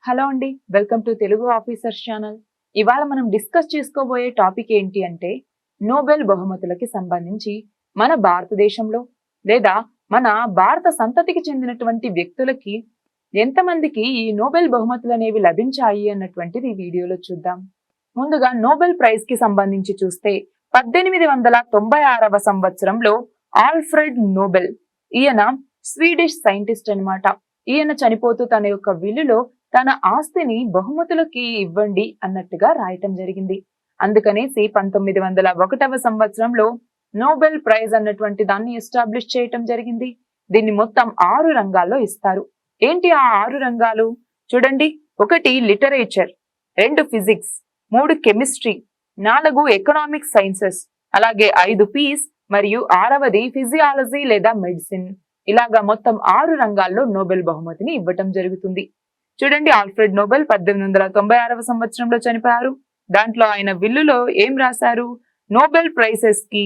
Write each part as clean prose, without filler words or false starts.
Hello అండి, welcome to Telugu officers channel. ఇవాళ మనం డిస్కస్ చేసుకోబోయే టాపిక్ ఏంటి అంటే నోబెల్ బహుమతులకి సంబంధించి మన భారతదేశంలో లేదా మన భారత సంతతికి చెందినటువంటి వ్యక్తులకి ఎంతమందికి ఈ నోబెల్ బహుమతులు అనేవి లభించాయి అన్నటువంటిది ఈ వీడియోలో చూద్దాం. ముందుగా నోబెల్ ప్రైజ్ కి సంబంధించి చూస్తే 1896వ సంవత్సరంలో ఆల్ఫ్రెడ్ నోబెల్, ఈయన స్వీడిష్ సైంటిస్ట్ అన్నమాట. ఈయన చనిపోతూ తన యొక్క విల్లులో తన ఆస్తిని బహుమతులకి ఇవ్వండి అన్నట్టుగా రాయటం జరిగింది. అందుకనేసి 1901వ సంవత్సరంలో నోబెల్ ప్రైజ్ అన్నటువంటి దాన్ని ఎస్టాబ్లిష్ చేయటం జరిగింది. దీన్ని మొత్తం 6 రంగాల్లో ఇస్తారు. ఏంటి ఆ 6 రంగాలు చూడండి. 1 literature, 2 physics, 3 chemistry, 4 economic sciences, అలాగే 5 పీస్ మరియు 6వది ఫిజియాలజీ లేదా మెడిసిన్. ఇలాగా మొత్తం 6 రంగాల్లో నోబెల్ బహుమతిని ఇవ్వటం జరుగుతుంది. చూడండి, ఆల్ఫ్రెడ్ నోబెల్ 1896వ సంవత్సరంలో చనిపోయారు. దాంట్లో ఆయన విల్లులో ఏం రాశారు? నోబెల్ ప్రైజెస్ కి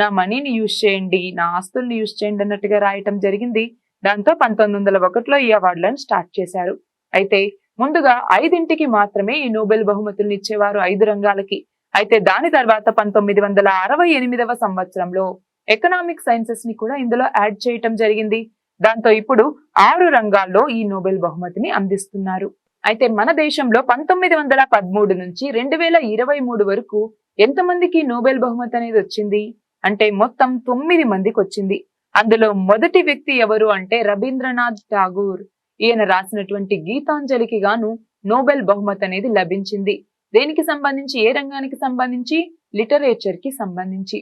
నా మనీని యూజ్ చేయండి, నా ఆస్తుల్ని యూజ్ చేయండి అన్నట్టుగా రాయటం జరిగింది. దాంతో 1901లో ఈ అవార్డులను స్టార్ట్ చేశారు. అయితే ముందుగా 5ంటికి మాత్రమే ఈ నోబెల్ బహుమతుల్ని ఇచ్చేవారు, 5 రంగాలకి. అయితే దాని తర్వాత 1968వ సంవత్సరంలో ఎకనామిక్ సైన్సెస్ ని కూడా ఇందులో యాడ్ చేయటం జరిగింది. దాంతో ఇప్పుడు 6 రంగాల్లో ఈ నోబెల్ బహుమతిని అందిస్తున్నారు. అయితే మన దేశంలో 1913 నుంచి 2023 వరకు ఎంతమందికి నోబెల్ బహుమతి అనేది వచ్చింది అంటే మొత్తం 9 మందికి వచ్చింది. అందులో మొదటి వ్యక్తి ఎవరు అంటే రవీంద్రనాథ్ ఠాగూర్. ఈయన రాసినటువంటి గీతాంజలికి గాను నోబెల్ బహుమతి అనేది లభించింది. దేనికి సంబంధించి? ఏ రంగానికి సంబంధించి? లిటరేచర్ కి సంబంధించి.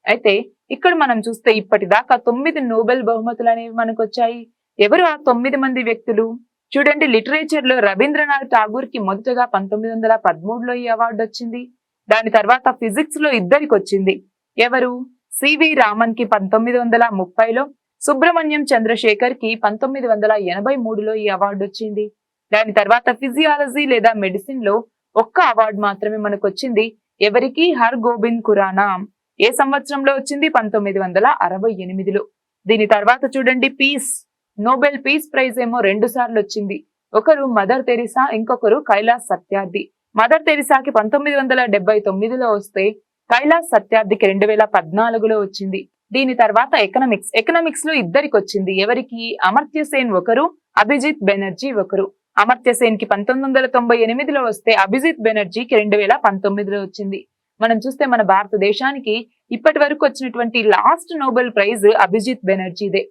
అయితే ఇక్కడ మనం చూస్తే ఇప్పటిదాకా 9 నోబెల్ బహుమతులు అనేవి మనకు వచ్చాయి. ఎవరు ఆ 9 మంది వ్యక్తులు? చూడండి, లిటరేచర్ లో రవీంద్రనాథ్ ఠాగూర్ కి మొదటగా 1913లో ఈ అవార్డు వచ్చింది. దాని తర్వాత ఫిజిక్స్ లో 2రికి వచ్చింది. ఎవరు? సివి రామన్ కి 1930లో, సుబ్రహ్మణ్యం చంద్రశేఖర్ కి 1983లో ఈ అవార్డు వచ్చింది. దాని తర్వాత ఫిజియాలజీ లేదా మెడిసిన్ లో 1 అవార్డు మాత్రమే మనకు వచ్చింది. ఎవరికి? హర్ గోబింద్ ఖురానా. ఏ సంవత్సరంలో వచ్చింది? 1968లో. దీని తర్వాత చూడండి, పీస్, నోబెల్ పీస్ ప్రైజ్ ఏమో 2 సార్లు వచ్చింది. ఒకరు మదర్ తెరిసా, ఇంకొకరు కైలాస్ సత్యార్థి. మదర్ తెరిసాకి 1979లో వస్తే కైలాస్ సత్యార్థికి 2014లో వచ్చింది. దీని తర్వాత ఎకనామిక్స్ లో 2రికి వచ్చింది. ఎవరికి? అమర్త్య సేన్ ఒకరు, అభిజిత్ బెనర్జీ ఒకరు. అమర్త్య సేన్ కి 1998లో వస్తే అభిజిత్ బెనర్జీకి 2019లో వచ్చింది. మనం చూస్తే మన భారతదేశానికి ఇప్పటి వరకు వచ్చినటువంటి లాస్ట్ నోబెల్ ప్రైజ్ అభిజిత్ బెనర్జీదే.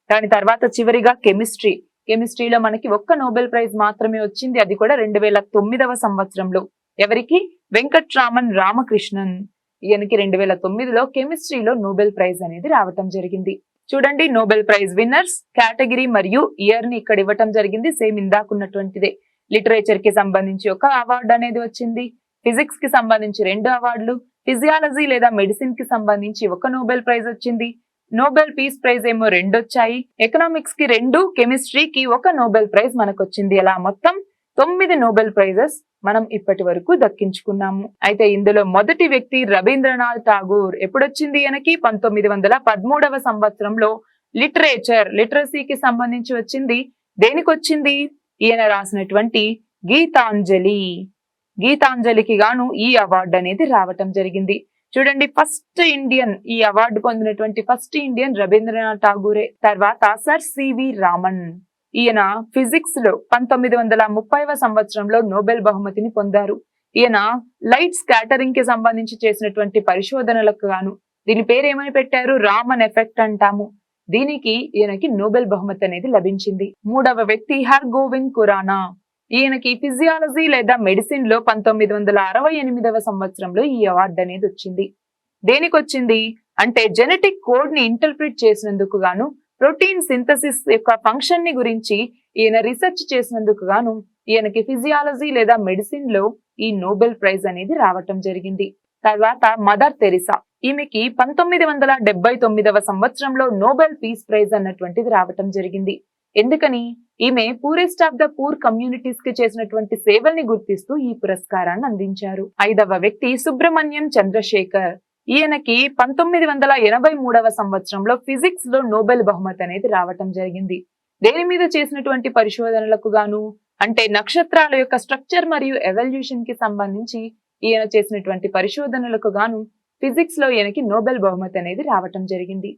దాని తర్వాత చివరిగా కెమిస్ట్రీలో మనకి 1 నోబెల్ ప్రైజ్ మాత్రమే వచ్చింది. అది కూడా 2009వ సంవత్సరంలో. ఎవరికి? వెంకట్రామన్ రామకృష్ణన్. ఈయనకి 2009లో కెమిస్ట్రీలో నోబెల్ ప్రైజ్ అనేది రావటం జరిగింది. చూడండి, నోబెల్ ప్రైజ్ విన్నర్స్, కేటగిరీ మరియు ఇయర్ ని ఇక్కడ ఇవ్వటం జరిగింది. సేమ్ ఇందాకున్నటువంటిదే. లిటరేచర్ కి సంబంధించి 1 అవార్డు అనేది వచ్చింది. ఫిజిక్స్ కి సంబంధించి 2 అవార్డులు, ఫిజియాలజీ లేదా మెడిసిన్ కి సంబంధించి 1 నోబెల్ ప్రైజ్ వచ్చింది. నోబెల్ పీస్ ప్రైజ్ ఏమో 2 వచ్చాయి. ఎకనామిక్స్ కి 2, కెమిస్ట్రీకి 1 నోబెల్ ప్రైజ్ మనకు వచ్చింది. అలా మొత్తం 9 నోబెల్ ప్రైజెస్ మనం ఇప్పటి వరకు దక్కించుకున్నాము. అయితే ఇందులో మొదటి వ్యక్తి రవీంద్రనాథ్ ఠాగూర్. ఎప్పుడొచ్చింది ఈయనకి? 1913వ సంవత్సరంలో లిటరసీకి సంబంధించి వచ్చింది. దేనికి వచ్చింది? ఈయన రాసినటువంటి గీతాంజలికి గాను ఈ అవార్డు అనేది రావటం జరిగింది. చూడండి, ఫస్ట్ ఇండియన్ ఈ అవార్డు పొందినటువంటి ఫస్ట్ ఇండియన్ రవీంద్రనాథ్ ఠాగూరే. తర్వాత సర్ సివి రామన్. ఈయన ఫిజిక్స్ లో 1930వ సంవత్సరంలో నోబెల్ బహుమతిని పొందారు. ఈయన లైట్ స్కాటరింగ్ కి సంబంధించి చేసినటువంటి పరిశోధనలకు గాను దీని పేరేమని పెట్టారు? రామన్ ఎఫెక్ట్ అంటాము. దీనికి ఈయనకి నోబెల్ బహుమతి అనేది లభించింది. 3వ వ్యక్తి హర్ గోబింద్ ఖురానా. ఈయనకి ఫిజియాలజీ లేదా మెడిసిన్ లో 1968వ సంవత్సరంలో ఈ అవార్డు అనేది వచ్చింది. దేనికి వచ్చింది అంటే జెనెటిక్ కోడ్ ని ఇంటర్ప్రిట్ చేసినందుకు గాను, ప్రోటీన్ సింథసిస్ యొక్క ఫంక్షన్ ని గురించి ఈయన రీసెర్చ్ చేసినందుకు గాను ఈయనకి ఫిజియాలజీ లేదా మెడిసిన్ లో ఈ నోబెల్ ప్రైజ్ అనేది రావటం జరిగింది. తర్వాత మదర్ తెరిసా. ఈమెకి 1979వ సంవత్సరంలో నోబెల్ పీస్ ప్రైజ్ అన్నటువంటిది రావటం జరిగింది. ఎందుకని? ఈమె poorest of the poor communities కి చేసినటువంటి సేవల్ని గుర్తిస్తూ ఈ పురస్కారాన్ని అందించారు. 5వ వ్యక్తి సుబ్రహ్మణ్యం చంద్రశేఖర్. ఈయనకి 1983వ సంవత్సరంలో ఫిజిక్స్ లో నోబెల్ బహుమతి అనేది రావటం జరిగింది. దేని మీద చేసినటువంటి పరిశోధనలకు గాను? అంటే నక్షత్రాల యొక్క స్ట్రక్చర్ మరియు ఎవల్యూషన్ కి సంబంధించి ఈయన చేసినటువంటి పరిశోధనలకు గాను ఫిజిక్స్ లో ఈయనకి నోబెల్ బహుమతి అనేది రావటం జరిగింది.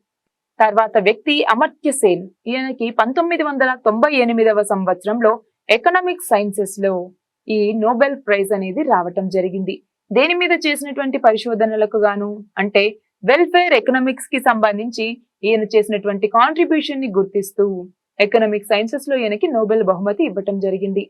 తర్వాత వ్యక్తి అమర్త్య సేన్. ఈయనకి 1998వ సంవత్సరంలో ఎకనామిక్ సైన్సెస్ లో ఈ నోబెల్ ప్రైజ్ అనేది రావటం జరిగింది. దేని మీద చేసినటువంటి పరిశోధనలకు గాను అంటే వెల్ఫేర్ ఎకనామిక్స్ కి సంబంధించి ఈయన చేసినటువంటి కాంట్రిబ్యూషన్ ని గుర్తిస్తూ ఎకనామిక్ సైన్సెస్ లో ఈయనకి నోబెల్ బహుమతి ఇవ్వటం జరిగింది.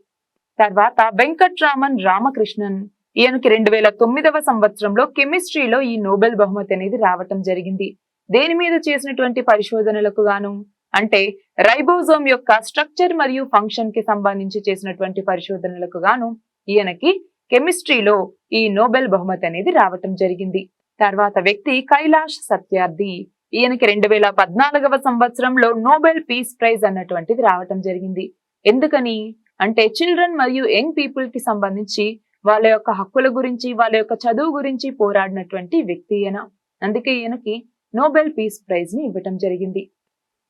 తర్వాత వెంకట్రామన్ రామకృష్ణన్. ఈయనకి 2009వ సంవత్సరంలో కెమిస్ట్రీలో ఈ నోబెల్ బహుమతి అనేది రావటం జరిగింది. దేని మీద చేసినటువంటి పరిశోధనలకు గాను అంటే రైబోజోమ్ యొక్క స్ట్రక్చర్ మరియు ఫంక్షన్ కి సంబంధించి చేసినటువంటి పరిశోధనలకు గాను ఈయనకి కెమిస్ట్రీలో ఈ నోబెల్ బహుమతి అనేది రావటం జరిగింది. తర్వాత వ్యక్తి కైలాష్ సత్యార్థి. ఈయనకి 2014వ సంవత్సరంలో నోబెల్ పీస్ ప్రైజ్ అన్నటువంటిది రావటం జరిగింది. ఎందుకని అంటే చిల్డ్రన్ మరియు యంగ్ పీపుల్ కి సంబంధించి వాళ్ళ యొక్క హక్కుల గురించి వాళ్ళ యొక్క చదువు గురించి పోరాడినటువంటి వ్యక్తి ఈయన. అందుకే ఈయనకి నోబెల్ పీస్ ప్రైజ్ ని ఇవ్వటం జరిగింది.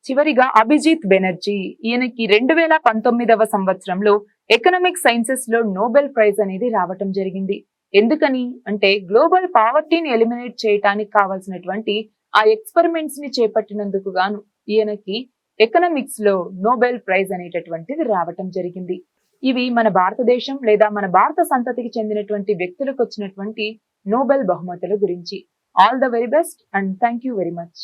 చివరిగా అభిజిత్ బెనర్జీ. ఈయనకి 2019వ సంవత్సరంలో ఎకనామిక్ సైన్సెస్ లో నోబెల్ ప్రైజ్ అనేది రావటం జరిగింది. ఎందుకని అంటే గ్లోబల్ పావర్టీని ఎలిమినేట్ చేయడానికి కావాల్సినటువంటి ఆ ఎక్స్పెరిమెంట్స్ ని చేపట్టినందుకు గాను ఈయనకి ఎకనామిక్స్ లో నోబెల్ ప్రైజ్ అనేటటువంటిది రావటం జరిగింది. ఇవి మన భారతదేశం లేదా మన భారత సంతతికి చెందినటువంటి వ్యక్తులకు వచ్చినటువంటి నోబెల్ బహుమతుల గురించి. All the very best and thank you very much.